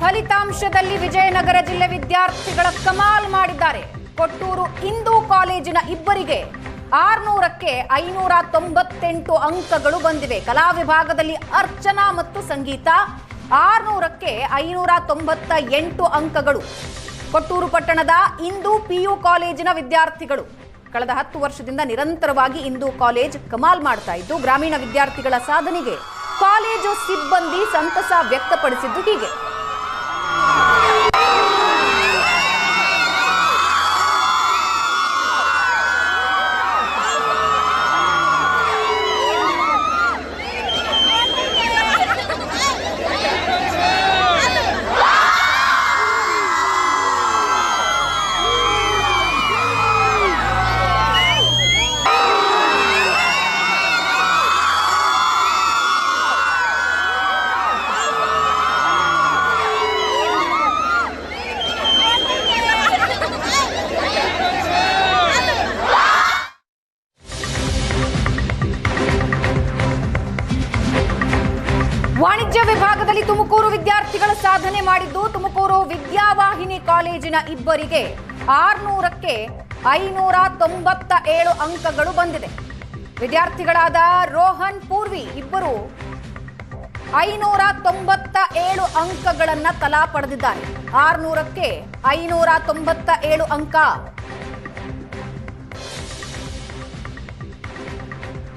ಫಲಿತಾಂಶದಲ್ಲಿ ವಿಜಯನಗರ ಜಿಲ್ಲೆ ವಿದ್ಯಾರ್ಥಿಗಳ ಕಮಾಲ್ ಮಾಡಿದ್ದಾರೆ. ಕೊಟ್ಟೂರು ಹಿಂದೂ ಕಾಲೇಜಿನ ಇಬ್ಬರಿಗೆ 600ಕ್ಕೆ 598 ಅಂಕಗಳು ಬಂದಿವೆ. ಕಲಾ ವಿಭಾಗದಲ್ಲಿ ಅರ್ಚನಾ ಮತ್ತು ಸಂಗೀತ 600ಕ್ಕೆ 598 ಅಂಕಗಳು. ಕೊಟ್ಟೂರು ಪಟ್ಟಣದ ಹಿಂದೂ ಪಿಯು ಕಾಲೇಜಿನ ವಿದ್ಯಾರ್ಥಿಗಳು ಕಳೆದ 10 ವರ್ಷದಿಂದ ನಿರಂತರವಾಗಿ ಹಿಂದೂ ಕಾಲೇಜ್ ಕಮಾಲ್ ಮಾಡ್ತಾ ಇದ್ದು, ಗ್ರಾಮೀಣ ವಿದ್ಯಾರ್ಥಿಗಳ ಸಾಧನೆಗೆ ಕಾಲೇಜು ಸಿಬ್ಬಂದಿ ಸಂತಸ ವ್ಯಕ್ತಪಡಿಸಿದ್ದು ಹೀಗೆ. ವಾಣಿಜ್ಯ ವಿಭಾಗದಲ್ಲಿ ತುಮಕೂರು ವಿದ್ಯಾರ್ಥಿಗಳ ಸಾಧನೆ ಮಾಡಿದ್ದು, ತುಮಕೂರು ವಿದ್ಯಾವಾಹಿನಿ ಕಾಲೇಜಿನ ಇಬ್ಬರಿಗೆ 600ಕ್ಕೆ 597 ಅಂಕಗಳು ಬಂದಿದೆ. ವಿದ್ಯಾರ್ಥಿಗಳಾದ ರೋಹನ್, ಪೂರ್ವಿ ಇಬ್ಬರು 597 ಅಂಕಗಳನ್ನ ತಲಾ ಪಡೆದಿದ್ದಾರೆ. 600ಕ್ಕೆ 597 ಅಂಕ.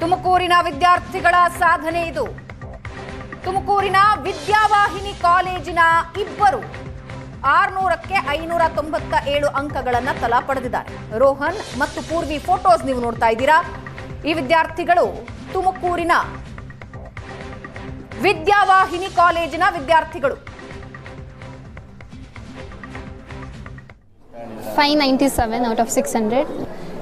ತುಮಕೂರಿನ ವಿದ್ಯಾರ್ಥಿಗಳ ಸಾಧನೆ ಇದು. ತುಮಕೂರಿನ ವಿದ್ಯಾವಾಹಿನಿ ಕಾಲೇಜಿನ ಇಬ್ಬರು 600ಕ್ಕೆ 597 ಅಂಕಗಳನ್ನ ತಲಾ ಪಡೆದಿದ್ದಾರೆ. ರೋಹನ್ ಮತ್ತು ಪೂರ್ವಿ ಫೋಟೋಸ್ ನೀವು ನೋಡ್ತಾ ಇದ್ದೀರಾ. ಈ ವಿದ್ಯಾರ್ಥಿಗಳು ತುಮಕೂರಿನ ವಿದ್ಯಾವಾಹಿನಿ ಕಾಲೇಜಿನ ವಿದ್ಯಾರ್ಥಿಗಳು. 597 ಔಟ್ ಆಫ್ 600.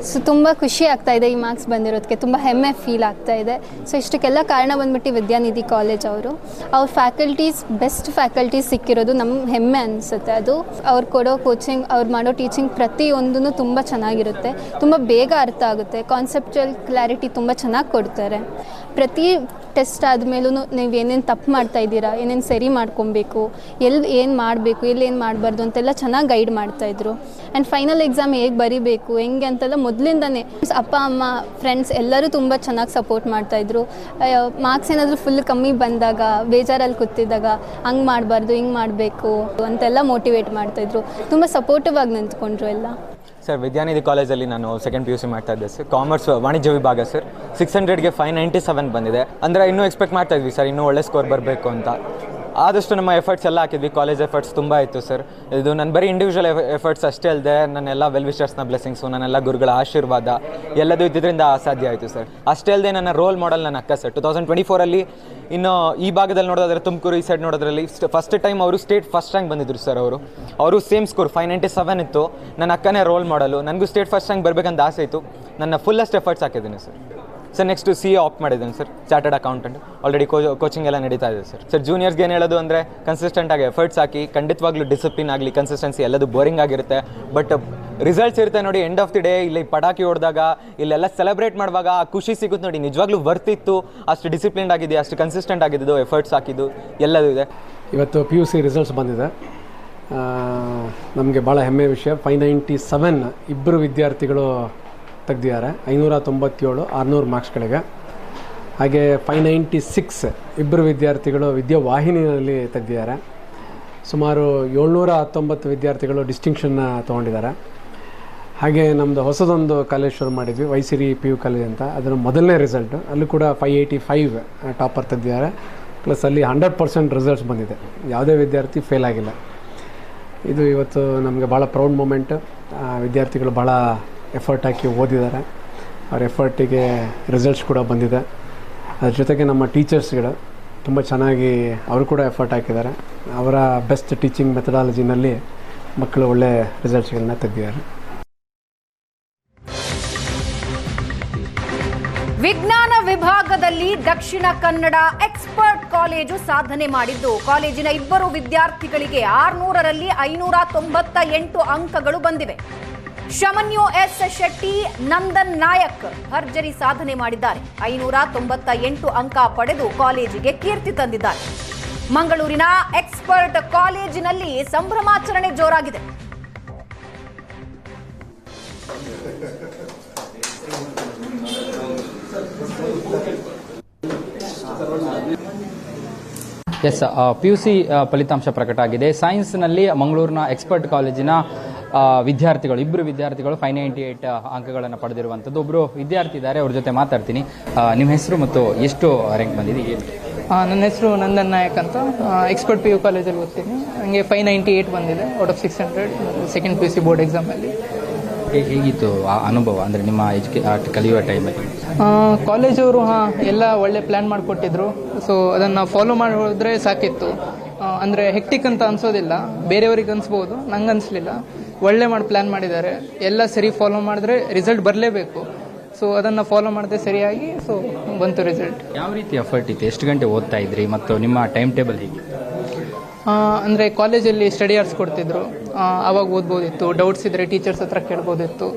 ಸೊ ತುಂಬ ಖುಷಿ ಆಗ್ತಾ ಇದೆ ಈ ಮಾರ್ಕ್ಸ್ ಬಂದಿರೋದಕ್ಕೆ, ತುಂಬ ಹೆಮ್ಮೆ ಫೀಲ್ ಆಗ್ತಾ ಇದೆ. ಸೊ ಇಷ್ಟಕ್ಕೆಲ್ಲ ಕಾರಣ ಬಂದ್ಬಿಟ್ಟು ವಿದ್ಯಾನಿಧಿ ಕಾಲೇಜ್ ಅವ್ರ ಫ್ಯಾಕಲ್ಟೀಸ್, ಬೆಸ್ಟ್ ಫ್ಯಾಕಲ್ಟೀಸ್ ಸಿಕ್ಕಿರೋದು ನಮ್ಮ ಹೆಮ್ಮೆ ಅನಿಸುತ್ತೆ. ಅದು ಅವ್ರು ಕೊಡೋ ಕೋಚಿಂಗ್, ಅವ್ರು ಮಾಡೋ ಟೀಚಿಂಗ್ ಪ್ರತಿಯೊಂದೂ ತುಂಬ ಚೆನ್ನಾಗಿರುತ್ತೆ, ತುಂಬ ಬೇಗ ಅರ್ಥ ಆಗುತ್ತೆ, ಕಾನ್ಸೆಪ್ಚುಯಲ್ ಕ್ಲಾರಿಟಿ ತುಂಬ ಚೆನ್ನಾಗಿ ಕೊಡ್ತಾರೆ. ಪ್ರತಿ ಟೆಸ್ಟ್ ಆದಮೇಲೂ ನೀವು ಏನೇನು ತಪ್ಪು ಮಾಡ್ತಾ ಇದ್ದೀರಾ, ಏನೇನು ಸರಿ ಮಾಡ್ಕೊಬೇಕು, ಎಲ್ಲಿ ಏನು ಮಾಡಬೇಕು, ಎಲ್ಲಿ ಏನು ಮಾಡಬಾರ್ದು ಅಂತೆಲ್ಲ ಚೆನ್ನಾಗಿ ಗೈಡ್ ಮಾಡ್ತಾಯಿದ್ರು. ಆ್ಯಂಡ್ ಫೈನಲ್ ಎಕ್ಸಾಮ್ ಹೇಗೆ ಬರೀಬೇಕು, ಹೆಂಗೆ ಅಂತೆಲ್ಲ ಮೊದಲಿಂದನೇ ಅಪ್ಪ ಅಮ್ಮ ಫ್ರೆಂಡ್ಸ್ ಎಲ್ಲರೂ ತುಂಬ ಚೆನ್ನಾಗಿ ಸಪೋರ್ಟ್ ಮಾಡ್ತಾಯಿದ್ರು. ಮಾರ್ಕ್ಸ್ ಏನಾದರೂ ಫುಲ್ ಕಮ್ಮಿ ಬಂದಾಗ, ಬೇಜಾರಲ್ಲಿ ಕೂತಿದ್ದಾಗ ಹಂಗೆ ಮಾಡಬಾರ್ದು, ಹಿಂಗೆ ಮಾಡಬೇಕು ಅಂತೆಲ್ಲ ಮೋಟಿವೇಟ್ ಮಾಡ್ತಾಯಿದ್ರು. ತುಂಬ ಸಪೋರ್ಟಿವ್ ಆಗಿ ನಿಂತ್ಕೊಂಡ್ರು ಎಲ್ಲ. ಸರ್, ವಿದ್ಯಾನಿಧಿ ಕಾಲೇಜಲ್ಲಿ ನಾನು ಸೆಕೆಂಡ್ PUC ಮಾಡ್ತಾ ಇದ್ದೆ ಸರ್. ಕಾಮರ್ಸ್ ವಾಣಿಜ್ಯ ವಿಭಾಗ ಸರ್. 600ಗೆ 597 ಬಂದಿದೆ. ಅಂದರೆ ಇನ್ನೂ ಎಕ್ಸ್ಪೆಕ್ಟ್ ಮಾಡ್ತಾ ಇದ್ವಿ ಸರ್, ಇನ್ನೂ ಒಳ್ಳೆ ಸ್ಕೋರ್ ಬರಬೇಕು ಅಂತ. ಆದಷ್ಟು ನಮ್ಮ ಎಫರ್ಟ್ಸ್ ಎಲ್ಲ ಹಾಕಿದ್ವಿ, ಕಾಲೇಜ್ ಎಫರ್ಟ್ಸ್ ತುಂಬ ಇತ್ತು ಸರ್. ಇದು ನನ್ನ ಬರೀ ಇಂಡಿವಿಜುವಲ್ ಎಫರ್ಟ್ಸ್ ಅಷ್ಟೇ ಅಲ್ಲದೆ ನನ್ನೆಲ್ಲ ವೆಲ್ ವಿಶರ್ಸ್ನ ಬ್ಲೆಸ್ಸಿಂಗ್ಸು, ನನ್ನೆಲ್ಲ ಗುರುಗಳ ಆಶೀರ್ವಾದ ಎಲ್ಲದೂ ಇದ್ದಿದ್ದರಿಂದ ಸಾಧ್ಯ ಆಯಿತು ಸರ್. ಅಷ್ಟೇ ಅಲ್ಲದೆ ನನ್ನ ರೋಲ್ ಮಾಡೆಲ್ ನನ್ನ ಅಕ್ಕ ಸರ್. 2024 ಇನ್ನು ಈ ಭಾಗದಲ್ಲಿ ನೋಡೋದಾದ್ರೆ ತುಮಕೂರು ಈ ಸೈಡ್ ನೋಡೋದ್ರಲ್ಲಿ ಫಸ್ಟ್ ಟೈಮ್ ಅವರು ಸ್ಟೇಟ್ ಫಸ್ಟ್ ರ್ಯಾಂಕ್ ಬಂದಿದ್ರು ಸರ್. ಅವರು ಸೇಮ್ ಸ್ಕೋರ್ 597 ಇತ್ತು. ನನ್ನ ಅಕ್ಕನೇ ರೋಲ್ ಮಾಡಲು, ನನಗೂ ಸ್ಟೇಟ್ ಫಸ್ಟ್ ರ್ಯಾಂಕ್ ಬರಬೇಕಂತ ಆಸೆ ಇತ್ತು. ನನ್ನ ಫುಲ್ಲೆಸ್ಟ್ ಎಫರ್ಟ್ಸ್ ಹಾಕಿದ್ದೀನಿ sir. Sir, next CA opt ಮಾಡಿದ್ದೀನಿ sir, chartered accountant. Already coaching ಎಲ್ಲ ನಡೀತಾ ಇದೆ ಸರ್. ಸರ್, ಜೂನಿಯರ್ಸ್ಗೆ ಏನು ಹೇಳೋದು ಅಂದರೆ ಕನ್ಸಿಸ್ಟೆಂಟಾಗಿ ಎಫರ್ಟ್ಸ್ ಹಾಕಿ, ಖಂಡಿತವಾಗ್ಲೂ ಡಿಸಿಪ್ಲಿನ್ ಆಗಲಿ, ಕನ್ಸಿಸ್ಟೆನ್ಸಿ ಎಲ್ಲದು ಬೋರಿಂಗ್ ಆಗಿರುತ್ತೆ. ಬಟ್ ರಿಸಲ್ಟ್ಸ್ ಇರುತ್ತೆ ನೋಡಿ, ಎಂಡ್ ಆಫ್ ದಿ ಡೇ ಇಲ್ಲಿ ಪಟಾಕಿ ಹೊಡೆದಾಗ, ಇಲ್ಲೆಲ್ಲ ಸೆಲೆಬ್ರೇಟ್ ಮಾಡುವಾಗ ಆ ಖುಷಿ ಸಿಗುತ್ತೆ ನೋಡಿ. ನಿಜವಾಗ್ಲೂ ವರ್ತಿತ್ತು, ಅಷ್ಟು ಡಿಸಿಪ್ಲಿನ್ ಆಗಿದೆ, ಅಷ್ಟು ಕನ್ಸಿಸ್ಟೆಂಟ್ ಆಗಿದ್ದು, ಎಫರ್ಟ್ಸ್ ಹಾಕಿದ್ದು ಎಲ್ಲದೂ ಇದೆ. ಇವತ್ತು PUC ರಿಸಲ್ಟ್ಸ್ ಬಂದಿದೆ, ನಮಗೆ ಭಾಳ ಹೆಮ್ಮೆಯ ವಿಷಯ. 597 ಇಬ್ಬರು ವಿದ್ಯಾರ್ಥಿಗಳು ತೆಗೆದಿದ್ದಾರೆ, 597 600 ಮಾರ್ಕ್ಸ್ಗಳಿಗೆ. ಹಾಗೆ 596 ಇಬ್ಬರು ವಿದ್ಯಾರ್ಥಿಗಳು ವಿದ್ಯಾವಾಹಿನಿಯಲ್ಲಿ ತೆಗೆದಿದ್ದಾರೆ. ಸುಮಾರು 719 ವಿದ್ಯಾರ್ಥಿಗಳು ಡಿಸ್ಟಿಂಕ್ಷನ್ನ ತೊಗೊಂಡಿದ್ದಾರೆ. ಹಾಗೆ ನಮ್ಮದು ಹೊಸದೊಂದು ಕಾಲೇಜ್ ಶುರು ಮಾಡಿದ್ವಿ, ವೈಸಿರಿ PU ಕಾಲೇಜ್ ಅಂತ. ಅದರ ಮೊದಲನೇ ರಿಸಲ್ಟು ಅಲ್ಲೂ ಕೂಡ 585 ಟಾಪರ್ ತೆಗೆದಿದ್ದಾರೆ. ಪ್ಲಸ್ ಅಲ್ಲಿ 100% ರಿಸಲ್ಟ್ಸ್ ಬಂದಿದೆ, ಯಾವುದೇ ವಿದ್ಯಾರ್ಥಿ ಫೇಲ್ ಆಗಿಲ್ಲ. ಇದು ಇವತ್ತು ನಮಗೆ ಭಾಳ ಪ್ರೌಡ್ ಮೂಮೆಂಟ್. ವಿದ್ಯಾರ್ಥಿಗಳು ಭಾಳ ಎಫರ್ಟ್ ಹಾಕಿ ಓದಿದ್ದಾರೆ, ಅವ್ರ ಎಫರ್ಟಿಗೆ ರಿಸಲ್ಟ್ಸ್ ಕೂಡ ಬಂದಿದೆ. ಅದ್ರ ಜೊತೆಗೆ ನಮ್ಮ ಟೀಚರ್ಸ್ಗಳು ತುಂಬ ಚೆನ್ನಾಗಿ ಅವರು ಕೂಡ ಎಫರ್ಟ್ ಹಾಕಿದ್ದಾರೆ. ಅವರ ಬೆಸ್ಟ್ ಟೀಚಿಂಗ್ ಮೆಥಡಾಲಜಿನಲ್ಲಿ ಮಕ್ಕಳು ಒಳ್ಳೆ ರಿಸಲ್ಟ್ಸ್ಗಳನ್ನ ತೆಗೆದಿದ್ದಾರೆ. ವಿಜ್ಞಾನ ವಿಭಾಗದಲ್ಲಿ ದಕ್ಷಿಣ ಕನ್ನಡ ಎಕ್ಸ್ಪರ್ಟ್ ಕಾಲೇಜು ಸಾಧನೆ ಮಾಡಿದ್ದು, ಕಾಲೇಜಿನ ಇಬ್ಬರು ವಿದ್ಯಾರ್ಥಿಗಳಿಗೆ 600ರಲ್ಲಿ 598 ಅಂಕಗಳು ಬಂದಿವೆ. ಶಮನ್ಯು S ಶೆಟ್ಟಿ, ನಂದನ್ ನಾಯಕ್ ಭರ್ಜರಿ ಸಾಧನೆ ಮಾಡಿದ್ದಾರೆ. 598 ಅಂಕ ಪಡೆದು ಕಾಲೇಜಿಗೆ ಕೀರ್ತಿ ತಂದಿದ್ದಾರೆ. ಮಂಗಳೂರಿನ ಎಕ್ಸ್ಪರ್ಟ್ ಕಾಲೇಜಿನಲ್ಲಿ ಸಂಭ್ರಮಾಚರಣೆ ಜೋರಾಗಿದೆ. ಎಸ್, PUC ಫಲಿತಾಂಶ ಪ್ರಕಟ ಆಗಿದೆ. ಸೈನ್ಸ್ನಲ್ಲಿ ಮಂಗಳೂರಿನ ಎಕ್ಸ್ಪರ್ಟ್ ಕಾಲೇಜಿನ ವಿದ್ಯಾರ್ಥಿಗಳು, ಇಬ್ಬರು ವಿದ್ಯಾರ್ಥಿಗಳು 598 ಅಂಕಗಳನ್ನು ಪಡೆದಿರುವಂಥದ್ದು. ಒಬ್ಬರು ವಿದ್ಯಾರ್ಥಿ ಇದ್ದಾರೆ, ಅವ್ರ ಜೊತೆ ಮಾತಾಡ್ತೀನಿ. ನಿಮ್ಮ ಹೆಸರು ಮತ್ತು ಎಷ್ಟು ರ್ಯಾಂಕ್ ಬಂದಿದೆ? ನನ್ನ ಹೆಸರು ನಂದನ್ ನಾಯಕ್ ಅಂತ, ಎಕ್ಸ್ಪರ್ಟ್ PU ಕಾಲೇಜಲ್ಲಿ ಓದ್ತೀನಿ. ನನಗೆ 598 ಬಂದಿದೆ out of 600 second PUC board ಎಕ್ಸಾಮಲ್ಲಿ. ಹೇಗಿತ್ತು ಆ ಅನುಭವ, ಅಂದರೆ ನಿಮ್ಮ ಕಲಿಯುವ ಟೈಮಲ್ಲಿ? ಕಾಲೇಜವರು ಎಲ್ಲ ಒಳ್ಳೆ ಪ್ಲ್ಯಾನ್ ಮಾಡಿಕೊಟ್ಟಿದ್ರು. ಸೊ ಅದನ್ನು ಫಾಲೋ ಮಾಡಿ ಹೋದರೆ ಸಾಕಿತ್ತು. ಅಂದರೆ ಹೆಕ್ಟಿಕ್ ಅಂತ ಅನ್ಸೋದಿಲ್ಲ, ಬೇರೆಯವ್ರಿಗೆ ಅನ್ಸ್ಬೋದು, ನಂಗೆ ಅನಿಸ್ಲಿಲ್ಲ. ಒಳ್ಳೆ ಮಾಡಿ ಪ್ಲ್ಯಾನ್ ಮಾಡಿದ್ದಾರೆ, ಎಲ್ಲ ಸರಿ ಫಾಲೋ ಮಾಡಿದ್ರೆ ರಿಸಲ್ಟ್ ಬರಲೇಬೇಕು. ಸೊ ಅದನ್ನು ಫಾಲೋ ಮಾಡಿದೆ ಸರಿಯಾಗಿ, ಸೊ ಬಂತು ರಿಸಲ್ಟ್. ಯಾವ ರೀತಿ ಎಫರ್ಟ್ ಇತ್ತು? ಎಷ್ಟು ಗಂಟೆ ಓದ್ತಾ ಇದ್ರಿ ಮತ್ತು ನಿಮ್ಮ ಟೈಮ್ ಟೇಬಲ್ ಹೇಗೆ? ಅಂದರೆ ಕಾಲೇಜಲ್ಲಿ ಸ್ಟಡಿ ಅವರ್ಸ್ ಕೊಡ್ತಿದ್ರು, ಆವಾಗ ಓದ್ಬೋದಿತ್ತು. ಡೌಟ್ಸ್ ಇದ್ದರೆ ಟೀಚರ್ಸ್ ಹತ್ರ ಕೇಳ್ಬೋದಿತ್ತು.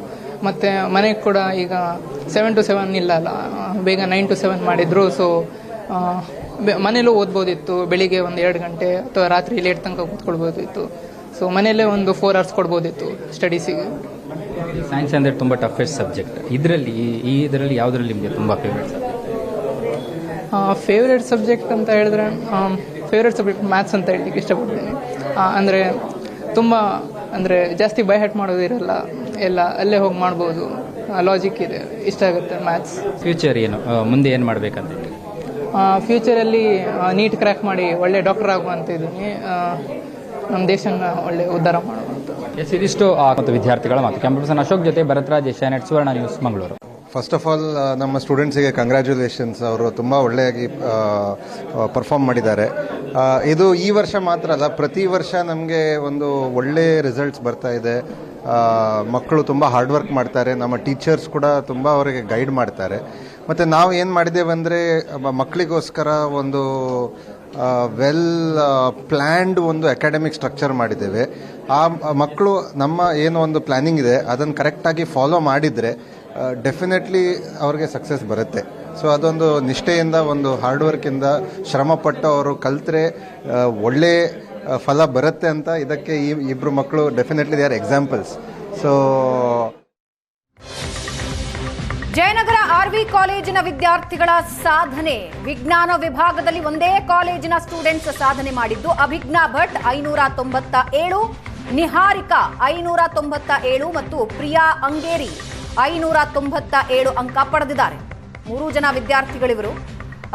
ಮತ್ತು ಮನೆಗೆ ಕೂಡ ಈಗ 7 to 7 ಇಲ್ಲ ಅಲ್ಲ, ಬೇಗ 9 to 7 ಮಾಡಿದ್ರು. ಸೊ ಮನೇಲೂ ಓದ್ಬೋದಿತ್ತು. ಬೆಳಿಗ್ಗೆ ಒಂದು 2 ಗಂಟೆ ಅಥವಾ ರಾತ್ರಿ ಲೇಟ್ ತನಕ ಕೂತ್ಕೊಳ್ಬೋದಿತ್ತು. ಸೊ ಮನೆಯಲ್ಲೇ ಒಂದು 4 hours ಕೊಡ್ಬೋದಿತ್ತು ಸ್ಟಡೀಸಿಗೆ. ಸೈನ್ಸ್ ಅಂದರೆ ತುಂಬ ಟಫೆಸ್ಟ್ ಸಬ್ಜೆಕ್ಟ್. ಇದರಲ್ಲಿ ಯಾವುದರಲ್ಲಿ ನಿಮಗೆ ತುಂಬ ಫೇವ್ರೇಟ್ ಸಬ್ಜೆಕ್ಟ್? ಫೇವ್ರೇಟ್ ಸಬ್ಜೆಕ್ಟ್ ಅಂತ ಹೇಳಿದ್ರೆ ಫೇವ್ರೇಟ್ ಸಬ್ಜೆಕ್ಟ್ ಮ್ಯಾಥ್ಸ್ ಅಂತ ಹೇಳಲಿಕ್ಕೆ ಇಷ್ಟಪಡ್ತೀನಿ. ಅಂದರೆ ತುಂಬ ಅಂದರೆ ಜಾಸ್ತಿ ಬೈ ಹ್ಯಾಟ್ ಮಾಡೋದಿರಲ್ಲ, ಎಲ್ಲ ಅಲ್ಲೇ ಹೋಗಿ ಮಾಡ್ಬೋದು, ಲಾಜಿಕ್ ಇದೆ, ಇಷ್ಟ ಆಗುತ್ತೆ ಮ್ಯಾಥ್ಸ್. ಫ್ಯೂಚರ್ ಏನು, ಮುಂದೆ ಏನು ಮಾಡಬೇಕಂತ? ಫ್ಯೂಚರಲ್ಲಿ ನೀಟ್ ಕ್ರ್ಯಾಕ್ ಮಾಡಿ ಒಳ್ಳೆ ಡಾಕ್ಟರ್ ಆಗುವಂತ ಇದ್ದೀನಿ, ನಮ್ಮ ದೇಶನ ಒಳ್ಳೆ ಉದ್ಧಾರ ಮಾಡುವಂತ. ಎಸ್, ಇದಿಷ್ಟು ಮತ್ತು ವಿದ್ಯಾರ್ಥಿಗಳ ಮಾತು. ಕ್ಯಾಂಪಸ್ ಅಶೋಕ್ ಜೊತೆ Bharatraj, Asianet Suvarna news, Mangaluru. First of all ನಮ್ಮ ಸ್ಟೂಡೆಂಟ್ಸಿಗೆ ಕಂಗ್ರ್ಯಾಚುಲೇಷನ್ಸ್. ಅವರು ತುಂಬ ಒಳ್ಳೆಯಾಗಿ ಪರ್ಫಾರ್ಮ್ ಮಾಡಿದ್ದಾರೆ. ಇದು ಈ ವರ್ಷ ಮಾತ್ರ ಅಲ್ಲ, ಪ್ರತಿ ವರ್ಷ ನಮಗೆ ಒಂದು ಒಳ್ಳೆ ರಿಸಲ್ಟ್ಸ್ ಬರ್ತಾ ಇದೆ. ಮಕ್ಕಳು ತುಂಬ ಹಾರ್ಡ್ ವರ್ಕ್ ಮಾಡ್ತಾರೆ, ನಮ್ಮ ಟೀಚರ್ಸ್ ಕೂಡ ತುಂಬ ಅವರಿಗೆ ಗೈಡ್ ಮಾಡ್ತಾರೆ. ಮತ್ತು ನಾವು ಏನು ಮಾಡಿದ್ದೇವೆ ಅಂದರೆ ಮಕ್ಕಳಿಗೋಸ್ಕರ ಒಂದು ವೆಲ್ ಪ್ಲ್ಯಾನ್ಡ್ ಒಂದು ಅಕಾಡೆಮಿಕ್ ಸ್ಟ್ರಕ್ಚರ್ ಮಾಡಿದ್ದೇವೆ. ಆ ಮಕ್ಕಳು ನಮ್ಮ ಏನು ಒಂದು ಪ್ಲ್ಯಾನಿಂಗ್ ಇದೆ ಅದನ್ನು ಕರೆಕ್ಟಾಗಿ ಫಾಲೋ ಮಾಡಿದರೆ ಡೆಫಿನೆಟ್ಲಿ ಅವ್ರಿಗೆ ಸಕ್ಸಸ್ ಬರುತ್ತೆ. ಸೊ ಅದೊಂದು ನಿಷ್ಠೆಯಿಂದ, ಒಂದು ಹಾರ್ಡ್ ವರ್ಕಿಂದ, ಶ್ರಮಪಟ್ಟು ಅವರು ಕಲ್ತ್ರೆ ಒಳ್ಳೆ ಫಲ ಬರುತ್ತೆ ಅಂತ ಇದಕ್ಕೆ ಈ ಇಬ್ಬರು ಮಕ್ಕಳು definitely they are examples. So Jayanagar RV ಕಾಲೇಜಿನ ವಿದ್ಯಾರ್ಥಿಗಳ ಸಾಧನೆ, ವಿಜ್ಞಾನ ವಿಭಾಗದಲ್ಲಿ ಒಂದೇ ಕಾಲೇಜಿನ ಸ್ಟೂಡೆಂಟ್ಸ್ ಸಾಧನೆ ಮಾಡಿದ್ದು. ಅಭಿಜ್ಞಾ ಭಟ್ 597, ನಿಹಾರಿಕಾ 597 ಮತ್ತು ಪ್ರಿಯಾ ಅಂಗೇರಿ 597 ಅಂಕ ಪಡೆದಿದ್ದಾರೆ. 3 ಜನ ವಿದ್ಯಾರ್ಥಿಗಳಿವರು.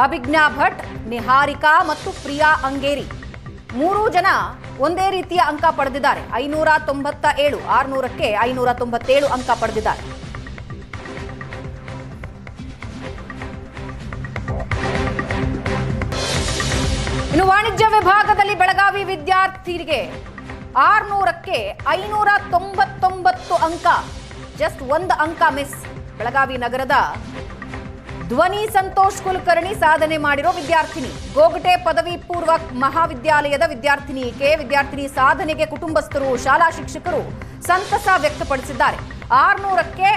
ಅಭಿಜ್ಞಾ ಭಟ್, ನಿಹಾರಿಕಾ ಮತ್ತು ಪ್ರಿಯಾ ಅಂಗೇರಿ 3 ಜನ ಒಂದೇ ರೀತಿಯ ಅಂಕ ಪಡೆದಿದ್ದಾರೆ. 597, 600ಕ್ಕೆ 597 ಅಂಕ ಪಡೆದಿದ್ದಾರೆ. ಇನ್ನು ವಾಣಿಜ್ಯ ವಿಭಾಗದಲ್ಲಿ ಬೆಳಗಾವಿ ವಿದ್ಯಾರ್ಥಿಗೆ 600ಕ್ಕೆ 599 ಅಂಕ, ಜಸ್ಟ್ 1 ಅಂಕ ಮಿಸ್. ಬೆಳಗಾವಿ ನಗರದ ಧ್ವನಿ ಸಂತೋಷ್ ಕುಲಕರ್ಣಿ ಸಾಧನೆ ಮಾಡಿರೋ ವಿದ್ಯಾರ್ಥಿನಿ. ಗೋಗಟೆ ಪದವಿ ಪೂರ್ವ ಮಹಾವಿದ್ಯಾಲಯದ ವಿದ್ಯಾರ್ಥಿನಿ ಸಾಧನೆಗೆ ಕುಟುಂಬಸ್ಥರು, ಶಾಲಾ ಶಿಕ್ಷಕರು ಸಂತಸ ವ್ಯಕ್ತಪಡಿಸಿದ್ದಾರೆ. 600ಕ್ಕೆ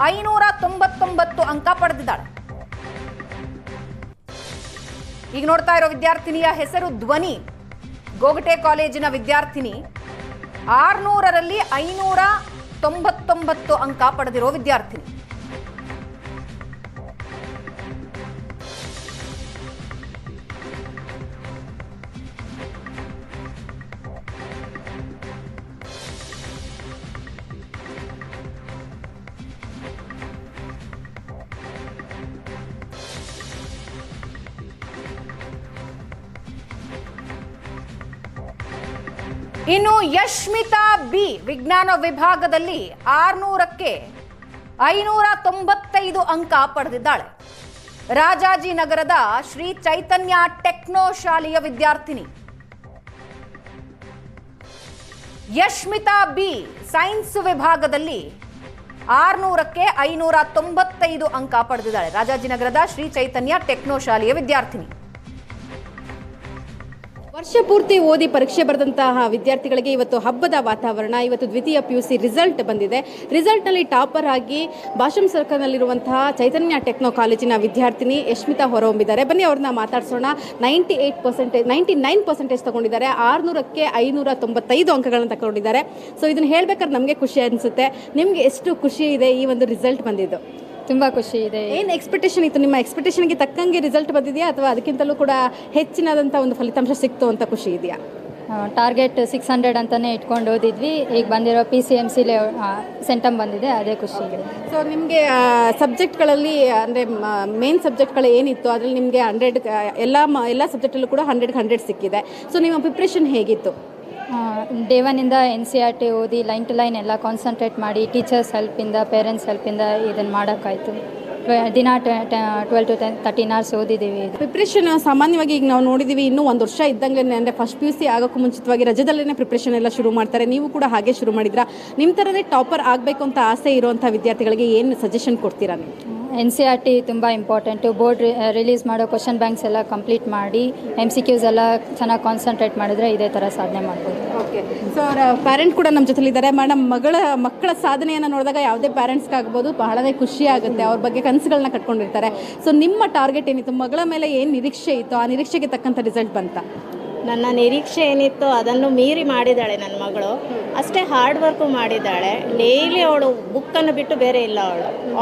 599 ಅಂಕ ಪಡೆದಿದ್ದಾಳೆ. ಈಗ ನೋಡ್ತಾ ಇರೋ ವಿದ್ಯಾರ್ಥಿನಿಯ ಹೆಸರು ಧ್ವನಿ. ಗೋಗಟೆ ಕಾಲೇಜಿನ ವಿದ್ಯಾರ್ಥಿನಿ. 600ರಲ್ಲಿ 599 ಅಂಕ ಪಡೆದಿರೋ ವಿದ್ಯಾರ್ಥಿನಿ. ಇನ್ನು ಯಶ್ಮಿತಾ ಬಿ ವಿಜ್ಞಾನ ವಿಭಾಗದಲ್ಲಿ 600ಕ್ಕೆ 595 ಅಂಕ ಪಡೆದಿದ್ದಾಳೆ. ರಾಜಾಜಿನಗರದ ಶ್ರೀ ಚೈತನ್ಯ ಟೆಕ್ನೋ ಶಾಲೆಯ ವಿದ್ಯಾರ್ಥಿನಿ. ಯಶ್ಮಿತಾ ಬಿ ಸೈನ್ಸ್ ವಿಭಾಗದಲ್ಲಿ 600ಕ್ಕೆ 595 ಅಂಕ ಪಡೆದಿದ್ದಾಳೆ. ರಾಜಾಜಿನಗರದ ಶ್ರೀ ಚೈತನ್ಯ ಟೆಕ್ನೋ ಶಾಲೆಯ ವಿದ್ಯಾರ್ಥಿನಿ. ವರ್ಷ ಪೂರ್ತಿ ಓದಿ ಪರೀಕ್ಷೆ ಬರೆದಂತಹ ವಿದ್ಯಾರ್ಥಿಗಳಿಗೆ ಇವತ್ತು ಹಬ್ಬದ ವಾತಾವರಣ. ಇವತ್ತು ದ್ವಿತೀಯ PUC ರಿಸಲ್ಟ್ ಬಂದಿದೆ. ರಿಸಲ್ಟ್ನಲ್ಲಿ ಟಾಪರ್ ಆಗಿ ಭಾಷಂ ಸರ್ಕಲ್ನಲ್ಲಿರುವಂತಹ ಚೈತನ್ಯ ಟೆಕ್ನೋ ಕಾಲೇಜಿನ ವಿದ್ಯಾರ್ಥಿನಿ ಯಶ್ಮಿತಾ ಹೊರಹೊಮ್ಮಿದ್ದಾರೆ. ಬನ್ನಿ ಅವ್ರನ್ನ ಮಾತಾಡ್ಸೋಣ. 99% ತಗೊಂಡಿದ್ದಾರೆ. 600ಕ್ಕೆ 595 ಅಂಕಗಳನ್ನು ತಗೊಂಡಿದ್ದಾರೆ. ಸೊ ಇದನ್ನು ಹೇಳ್ಬೇಕಾದ್ರೆ ನಮಗೆ ಖುಷಿ ಅನಿಸುತ್ತೆ. ನಿಮಗೆ ಎಷ್ಟು ಖುಷಿ ಇದೆ ಈ ಒಂದು ರಿಸಲ್ಟ್ ಬಂದಿದ್ದು? ತುಂಬ ಖುಷಿ ಇದೆ. ಏನು ಎಕ್ಸ್ಪೆಕ್ಟೇಷನ್ ಇತ್ತು? ನಿಮ್ಮ ಎಕ್ಸ್ಪೆಕ್ಟೇಷನ್ಗೆ ತಕ್ಕಂಗೆ ರಿಸಲ್ಟ್ ಬಂದಿದೆಯಾ ಅಥವಾ ಅದಕ್ಕಿಂತಲೂ ಕೂಡ ಹೆಚ್ಚಿನದಂಥ ಒಂದು ಫಲಿತಾಂಶ ಸಿಕ್ತು ಅಂತ ಖುಷಿ ಇದೆಯಾ? ಟಾರ್ಗೆಟ್ 600 ಅಂತಲೇ ಇಟ್ಕೊಂಡು ಓದಿದ್ವಿ. ಈಗ ಬಂದಿರೋ PCMCಲೇ ಸೆಂಟಮ್ ಬಂದಿದೆ, ಅದೇ ಖುಷಿ ಇದೆ. ಸೊ ನಿಮಗೆ ಸಬ್ಜೆಕ್ಟ್ಗಳಲ್ಲಿ ಅಂದರೆ ಮೇನ್ ಸಬ್ಜೆಕ್ಟ್ಗಳು ಏನಿತ್ತು ಅದರಲ್ಲಿ ನಿಮಗೆ 100 ಎಲ್ಲ ಸಬ್ಜೆಕ್ಟಲ್ಲೂ ಕೂಡ 100ಕ್ಕೆ 100 ಸಿಕ್ಕಿದೆ. ಸೊ ನಿಮ್ಮ ಪ್ರಿಪ್ರೇಷನ್ ಹೇಗಿತ್ತು? ಡೇ 1ಇಂದ NCERT ಓದಿ ಲೈನ್ ಟು ಲೈನ್ ಎಲ್ಲ ಕಾನ್ಸಂಟ್ರೇಟ್ ಮಾಡಿ ಟೀಚರ್ಸ್ ಹೆಲ್ಪಿಂದ ಪೇರೆಂಟ್ಸ್ ಹೆಲ್ಪಿಂದ ಇದನ್ನು ಮಾಡೋಕ್ಕಾಯಿತು. ದಿನ 12 to 13 hours ಓದಿದ್ದೀವಿ. ಪ್ರಿಪ್ರೇಷನ್ ಸಾಮಾನ್ಯವಾಗಿ ಈಗ ನಾವು ನೋಡಿದ್ದೀವಿ, ಇನ್ನೂ 1 ವರ್ಷ ಇದ್ದಂಗೆ ಅಂದರೆ ಫಸ್ಟ್ PUC ಆಗೋಕ್ಕೂ ಮುಂಚಿತವಾಗಿ ರಜದಲ್ಲೇ ಪ್ರಿಪ್ರೇಷನ್ ಎಲ್ಲ ಶುರು ಮಾಡ್ತಾರೆ. ನೀವು ಕೂಡ ಹಾಗೆ ಶುರು ಮಾಡಿದ್ರಾ? ನಿಮ್ಮ ಥರನೇ ಟಾಪರ್ ಆಗಬೇಕು ಅಂತ ಆಸೆ ಇರುವಂಥ ವಿದ್ಯಾರ್ಥಿಗಳಿಗೆ ಏನು ಸಜೆಷನ್ ಕೊಡ್ತೀರಾ ನೀವು? NCERT ತುಂಬ ಇಂಪಾರ್ಟೆಂಟು. ಬೋರ್ಡ್ ರಿಲೀಸ್ ಮಾಡೋ ಕ್ವಶನ್ ಬ್ಯಾಂಕ್ಸ್ ಎಲ್ಲ ಕಂಪ್ಲೀಟ್ ಮಾಡಿ MCQs ಎಲ್ಲ ಚೆನ್ನಾಗಿ ಕಾನ್ಸಂಟ್ರೇಟ್ ಮಾಡಿದ್ರೆ ಇದೇ ಥರ ಸಾಧನೆ ಮಾಡ್ಬೋದು. ಓಕೆ. ಸೊ ಅವರ ಪ್ಯಾರೆಂಟ್ ಕೂಡ ನಮ್ಮ ಜೊತೆಲಿದ್ದಾರೆ. ಮೇಡಮ್, ಮಕ್ಕಳ ಸಾಧನೆಯನ್ನು ನೋಡಿದಾಗ ಯಾವುದೇ ಪ್ಯಾರೆಂಟ್ಸ್ಗಾಗ್ಬೋದು ಬಹಳನೇ ಖುಷಿ ಆಗುತ್ತೆ. ಅವ್ರ ಬಗ್ಗೆ ಕನಸುಗಳನ್ನ ಕಟ್ಕೊಂಡಿರ್ತಾರೆ. ಸೊ ನಿಮ್ಮ ಟಾರ್ಗೆಟ್ ಏನಿತ್ತು? ಮಗಳ ಮೇಲೆ ಏನು ನಿರೀಕ್ಷೆ ಇತ್ತು? ಆ ನಿರೀಕ್ಷೆಗೆ ತಕ್ಕಂಥ ರಿಸಲ್ಟ್ ಬಂತಾ? ನನ್ನ ನಿರೀಕ್ಷೆ ಏನಿತ್ತು ಅದನ್ನು ಮೀರಿ ಮಾಡಿದ್ದಾಳೆ ನನ್ನ ಮಗಳು. ಅಷ್ಟೇ ಹಾರ್ಡ್ ವರ್ಕು ಮಾಡಿದ್ದಾಳೆ. ಡೈಲಿ ಅವಳು ಬುಕ್ಕನ್ನು ಬಿಟ್ಟು ಬೇರೆ ಇಲ್ಲ.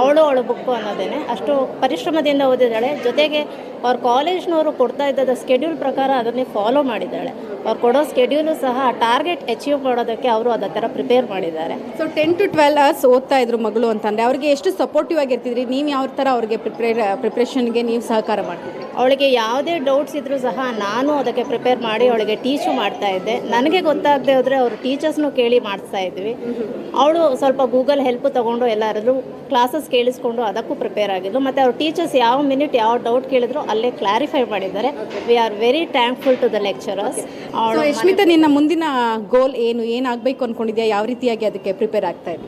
ಅವಳು ಬುಕ್ಕು ಅನ್ನೋದೇನೆ ಅಷ್ಟು ಪರಿಶ್ರಮದಿಂದ ಓದಿದ್ದಾಳೆ. ಜೊತೆಗೆ ಅವ್ರ ಕಾಲೇಜ್ನವರು ಕೊಡ್ತಾ ಇದ್ದದ ಸ್ಕೆಡ್ಯೂಲ್ ಪ್ರಕಾರ ಅದನ್ನೇ ಫಾಲೋ ಮಾಡಿದ್ದಾಳೆ. ಅವ್ರು ಕೊಡೋ ಸ್ಕೆಡ್ಯೂಲು ಸಹ ಟಾರ್ಗೆಟ್ ಅಚೀವ್ ಮಾಡೋದಕ್ಕೆ ಅವರು ಅದೇ ಥರ ಪ್ರಿಪೇರ್ ಮಾಡಿದ್ದಾರೆ. ಸೊ 10 to 12 hours ಓದ್ತಾ ಇದ್ರು ಮಗಳು ಅಂತಂದರೆ ಅವ್ರಿಗೆ ಎಷ್ಟು ಸಪೋರ್ಟಿವ್ ಆಗಿರ್ತಿದ್ರಿ? ನೀವು ಯಾವ ಥರ ಅವ್ರಿಗೆ ಪ್ರಿಪ್ರೇಷನ್ಗೆ ನೀವು ಸಹಕಾರ ಮಾಡ್ತಿದ್ರಿ? ಅವಳಿಗೆ ಯಾವುದೇ ಡೌಟ್ಸ್ ಇದ್ದರೂ ಸಹ ನಾನು ಅದಕ್ಕೆ ಪ್ರಿಪೇರ್ ಮಾಡಿ ಅವಳಿಗೆ ಟೀಚು ಮಾಡ್ತಾ ಇದ್ದೆ. ನನಗೆ ಗೊತ್ತಾಗದೆ ಹೋದರೆ ಅವರು ಟೀಚರ್ಸ್ನೂ ಕೇಳಿ ಮಾಡಿಸ್ತಾ ಇದ್ವಿ. ಅವಳು ಸ್ವಲ್ಪ ಗೂಗಲ್ ಹೆಲ್ಪ್ ತೊಗೊಂಡು ಎಲ್ಲರೂ ಕ್ಲಾಸಸ್ ಕೇಳಿಸ್ಕೊಂಡು ಅದಕ್ಕೂ ಪ್ರಿಪೇರ್ ಆಗಿದ್ದು. ಮತ್ತು ಅವ್ರ ಟೀಚರ್ಸ್ ಯಾವ ಮಿನಿಟ್ ಯಾವ ಡೌಟ್ ಕೇಳಿದ್ರು ಅಲ್ಲೇ ಕ್ಲಾರಿಫೈ ಮಾಡಿದ್ದಾರೆ. We are very thankful to the lecturers. Yashmita, ನಿನ್ನ ಮುಂದಿನ ಗೋಲ್ ಏನಾಗಬೇಕು ಅಂದ್ಕೊಂಡಿದ್ಯಾ? ಯಾವ ರೀತಿಯಾಗಿ ಅದಕ್ಕೆ ಪ್ರಿಪೇರ್ ಆಗ್ತಾ ಇದೆ?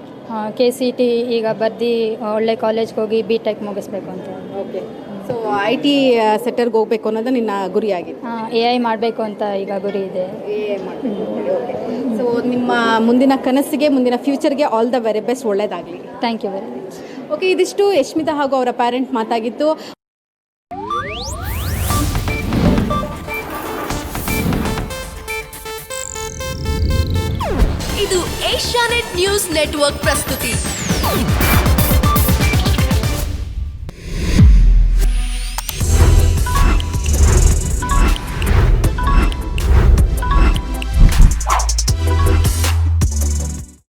KCET ಈಗ ಬರ್ದು ಒಳ್ಳೆ ಕಾಲೇಜ್ಗೆ ಹೋಗಿ BTech ಮುಗಿಸ್ಬೇಕು ಅಂತ. ಓಕೆ. ಸೊ IT ಸೆಕ್ಟರ್ಗೆ ಹೋಗಬೇಕು ಅನ್ನೋದು ನಿನ್ನ ಗುರಿಯಾಗಿದೆ? AI ಮಾಡಬೇಕು ಅಂತ ಈಗ ಗುರಿ ಇದೆ. AI ಮಾಡಬೇಕು. ಓಕೆ. ಸೊ ನಿಮ್ಮ ಮುಂದಿನ ಕನಸಿಗೆ, ಮುಂದಿನ ಫ್ಯೂಚರ್ಗೆ ಆಲ್ ದ ವೆರಿ ಬೆಸ್ಟ್. ಒಳ್ಳೆಯದಾಗಲಿ. Thank you very much. Okay, ಇದಿಷ್ಟು ಯಶ್ಮಿತಾ ಹಾಗೂ ಅವರ ಪ್ಯಾರೆಂಟ್ ಮಾತಾಗಿತ್ತು. ಇದು ಏಷ್ಯಾನೆಟ್ ನ್ಯೂಸ್ ನೆಟ್ವರ್ಕ್ ಪ್ರಸ್ತುತಿ.